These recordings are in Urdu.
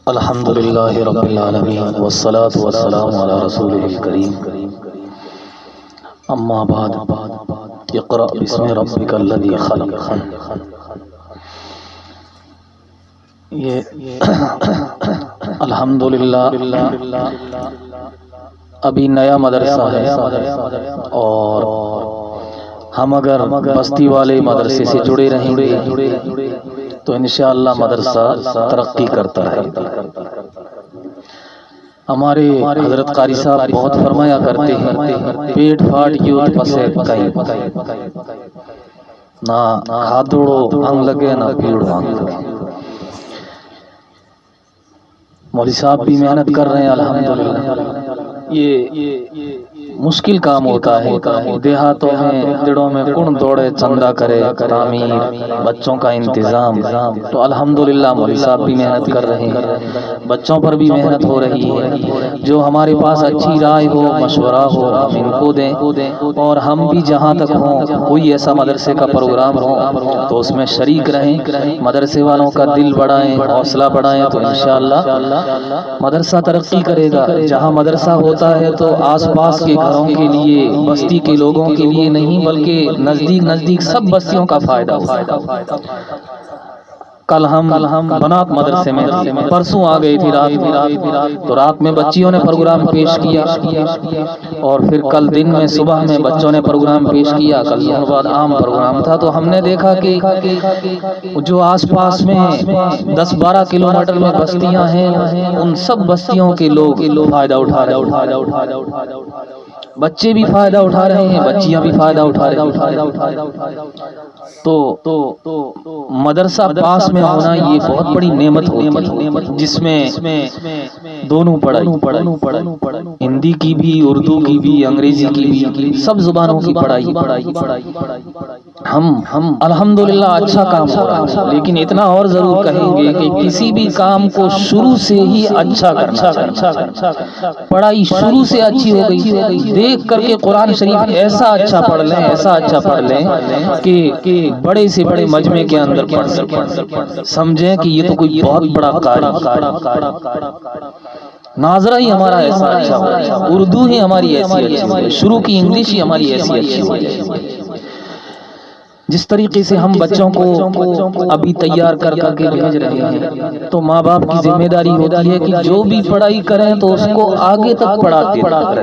الحمد للہ رب العالمین والصلاة والسلام علی رسولہ الکریم اما بعد اقرأ بسم ربک الذی خلق۔ یہ الحمدللہ ابھی نیا مدرسہ ہے اور ہم اگر بستی والے مدرسے سے جڑے رہیں گے تو انشاءاللہ مدرسہ ترقی کرتا ہے۔ ہمارے حضرت قاری صاحب بہت فرمایا کرتے ہیں، پیٹ پھاٹ یوت پسے کہیں نہ ہاتھ دوڑو انگ لگے نہ پیڑو انگ لگے۔ مولوی صاحب بھی محنت کر رہے ہیں الحمدللہ۔ یہ مشکل کام ہوتا ہے، دیہاتوں میں جڑوں میں کون دوڑے چندہ کرے، تعمیر، بچوں کا انتظام، تو الحمدللہ مولوی صاحب بھی محنت کر رہے ہیں، بچوں پر بھی محنت ہو رہی ہے۔ جو ہمارے پاس اچھی رائے ہو، مشورہ ہو، ہم ان کو دیں، اور ہم بھی جہاں تک ہوں کوئی ایسا مدرسے کا پروگرام ہو تو اس میں شریک رہیں، مدرسے والوں کا دل بڑھائیں، حوصلہ بڑھائیں، تو انشاءاللہ مدرسہ ترقی کرے گا۔ جہاں مدرسہ ہوتا ہے تو آس پاس کے گھروں کے لیے، بستی کے لوگوں کے لیے نہیں بلکہ نزدیک سب بستیوں کا فائدہ ہوتا ہے۔ کل ہم بنات مدرسے میں پرسوں آ گئی تھی رات میں، تو رات میں بچیوں نے پروگرام پیش کیا، اور پھر کل دن میں صبح میں بچوں نے پروگرام پیش کیا، کل دن بعد عام پروگرام تھا۔ تو ہم نے دیکھا کہ جو آس پاس میں 10-12 کلومیٹر میں بستیاں ہیں، ان سب بستیوں کے لوگ فائدہ اٹھا رہے ہیں، بچے بھی فائدہ اٹھا رہے ہیں، بچیاں بھی فائدہ اٹھا رہے ہیں۔ تو مدرسہ پاس میں ہونا یہ بہت بڑی نعمت ہوتی ہے، جس میں دونوں پڑھائی، ہندی کی بھی، اردو کی بھی، انگریزی کی بھی، سب زبانوں کی پڑھائی۔ ہم الحمدللہ اچھا کام ہو رہا ہے، لیکن اتنا اور ضرور کہیں گے کہ کسی بھی کام کو شروع سے ہی اچھا کرنا۔ پڑھائی شروع سے اچھی ہو گئی، دیکھ کر کے قرآن شریف ایسا اچھا پڑھ لیں کہ بڑے سے بڑے مجمع کے اندر پڑھ سکیں، سمجھیں کہ یہ تو کوئی بہت بڑا قاری۔ ناظرہ ہی ہمارا ایسا اچھا ہو، اردو ہی ہماری ایسی اچھی ہو، شروع کی انگلش ہی ہماری ایسی اچھی ہو۔ جس طریقے سے ہم بچوں کو ابھی تیار کر کے بھیج رہے ہیں، تو ماں باپ کی ذمہ داری ہوتی ہے کہ جو بھی پڑھائی کریں تو اس کو آگے تک پڑھاتے رہیں،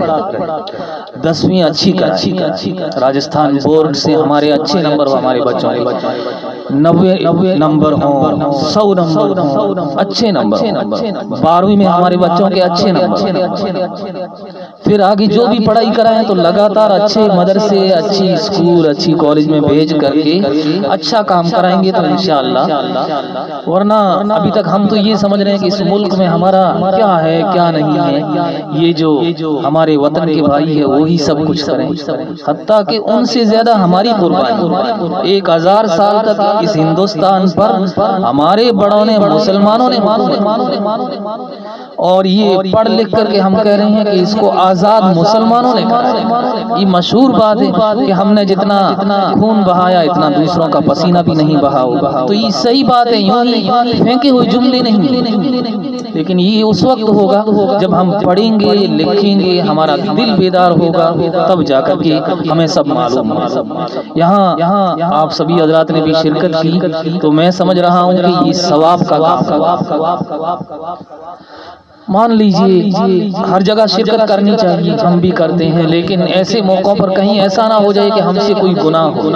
10ویں اچھی کریں۔ راجستھان بورڈ سے ہمارے اچھے نمبر ہمارے بچوں کے 90 نمبر ہوں، 100 نمبر ہوں، اچھے نمبر ہوں، 12ویں میں ہمارے بچوں کے اچھے نمبر۔ پھر آگے جو بھی پڑھائی کرائیں تو لگاتار اچھے مدرسے، اچھی اسکول، اچھی کالج میں بھیج کر کے اچھا کام کرائیں گے تو انشاءاللہ۔ ورنہ ابھی تک ہم تو یہ سمجھ رہے ہیں کہ اس ملک میں ہمارا کیا ہے کیا نہیں ہے، یہ جو ہمارے وطن کے بھائی ہے وہی سب کچھ کریں، حتیٰ کہ ان سے زیادہ ہماری قربانی۔ 1000 سال تک اس ہندوستان پر ہمارے بڑوں نے، مسلمانوں نے، اور یہ پڑھ لکھ کر کے ہم کہہ رہے ہیں کہ اس کو آزاد مسلمانوں نے کرا۔ یہ مشہور بات ہے کہ ہم نے جتنا خون بہایا اتنا دوسروں کا پسینہ بھی نہیں بہاؤ، تو یہ صحیح بات ہے، یوں ہی پھینکے ہوئے جملے نہیں، لیکن یہ اس وقت ہوگا جب ہم پڑھیں گے، لکھیں گے، ہمارا دل بیدار ہوگا، تب جا کر کے ہمیں سب معلوم ہوگا۔ یہاں آپ سبھی حضرات نے بھی شرکت کی، تو میں سمجھ رہا ہوں کہ یہ ثواب کا کام۔ مان لیجئے ہر جگہ شرکت کرنی چاہیے، ہم بھی کرتے ہیں، لیکن ایسے موقعوں پر کہیں ایسا نہ ہو جائے کہ ہم سے کوئی گناہ ہو،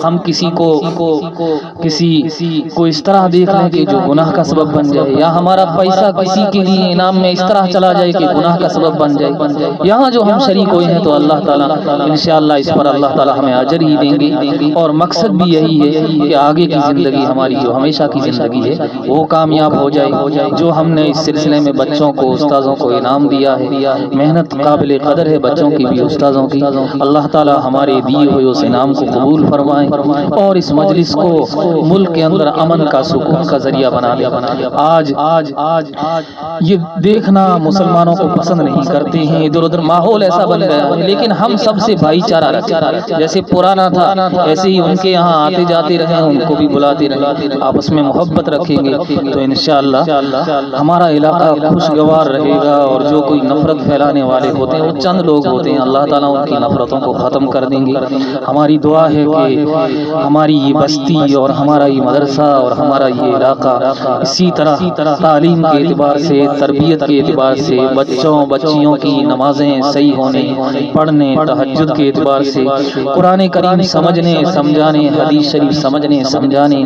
ہم کسی کو اس طرح دیکھ لیں کہ جو گناہ کا سبب بن جائے، یا ہمارا پیسہ کسی کے لیے انعام میں اس طرح چلا جائے کہ گناہ کا سبب بن جائے۔ یہاں جو ہم شریک ہوئے ہیں تو اللہ تعالیٰ انشاءاللہ اس پر اللہ تعالیٰ ہمیں اجر ہی دیں گے، اور مقصد بھی یہی ہے کہ آگے کی زندگی ہماری جو ہمیشہ کی زندگی ہے وہ کامیاب ہو جائے۔ جو ہم نے اس سلسلے میں بچوں کو استاذوں کو انعام دیا ہے، محنت قابل قدر ہے بچوں کی بھی استاذوں کی۔ اللہ تعالی ہمارے دیے ہوئے اس انعام کو قبول فرمائے اور اس مجلس کو ملک کے اندر امن کا سکون کا ذریعہ بنا دے۔ آج یہ دیکھنا مسلمانوں کو پسند نہیں کرتے ہیں، ادھر ادھر ماحول ایسا بن گیا ہے، لیکن ہم سب سے بھائی چارہ رکھیں، جیسے پرانا تھا ایسے ہی ان کے یہاں آتے جاتے رہیں، ان کو بھی بلاتے رہیں، آپس میں محبت رکھیں گے تو انشاءاللہ ہمارا علاقہ خوشگوار رہے گا، اور جو کوئی نفرت پھیلانے والے ہوتے ہیں وہ چند لوگ ہوتے ہیں، اللہ تعالیٰ ان کی نفرتوں کو ختم کر دیں گے۔ ہماری دعا ہے کہ ہماری یہ بستی اور ہمارا یہ مدرسہ اور ہمارا یہ علاقہ اسی طرح تعلیم کے اعتبار سے، تربیت کے اعتبار سے، بچیوں کی نمازیں صحیح ہونے، پڑھنے، تہجد کے اعتبار سے، قرآن کریم سمجھنے سمجھانے، حدیث شریف سمجھنے سمجھانے،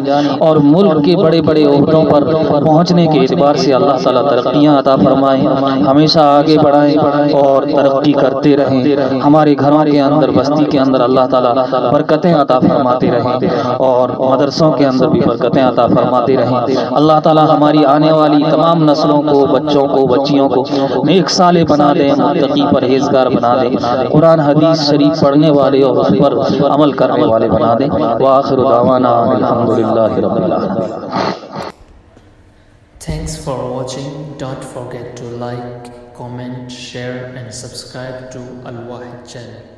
اور ملک کے بڑے بڑے عہدوں پر پہنچنے کے اعتبار سے اللہ تعالیٰ ترقیاں عطا فرمائیں، ہمیشہ آگے بڑھائیں اور ترقی کرتے رہیں۔ ہمارے گھروں کے اندر، بستی کے اندر اللہ تعالیٰ برکتیں عطا فرماتے رہیں، اور مدرسوں کے اندر بھی برکتیں عطا فرماتے رہیں۔ اللہ تعالیٰ ہماری آنے والی تمام نسلوں کو، بچوں کو، بچیوں کو نیک صالح بنا دے، متقی پرہیزگار بنا دے، قرآن حدیث شریف پڑھنے والے اور اس پر عمل کرنے والے بنا دے۔ وآخر دعوانا الحمدللہ رب العالمین۔ Thanks for watching. Don't forget to like, comment, share and subscribe to Al Wahid channel.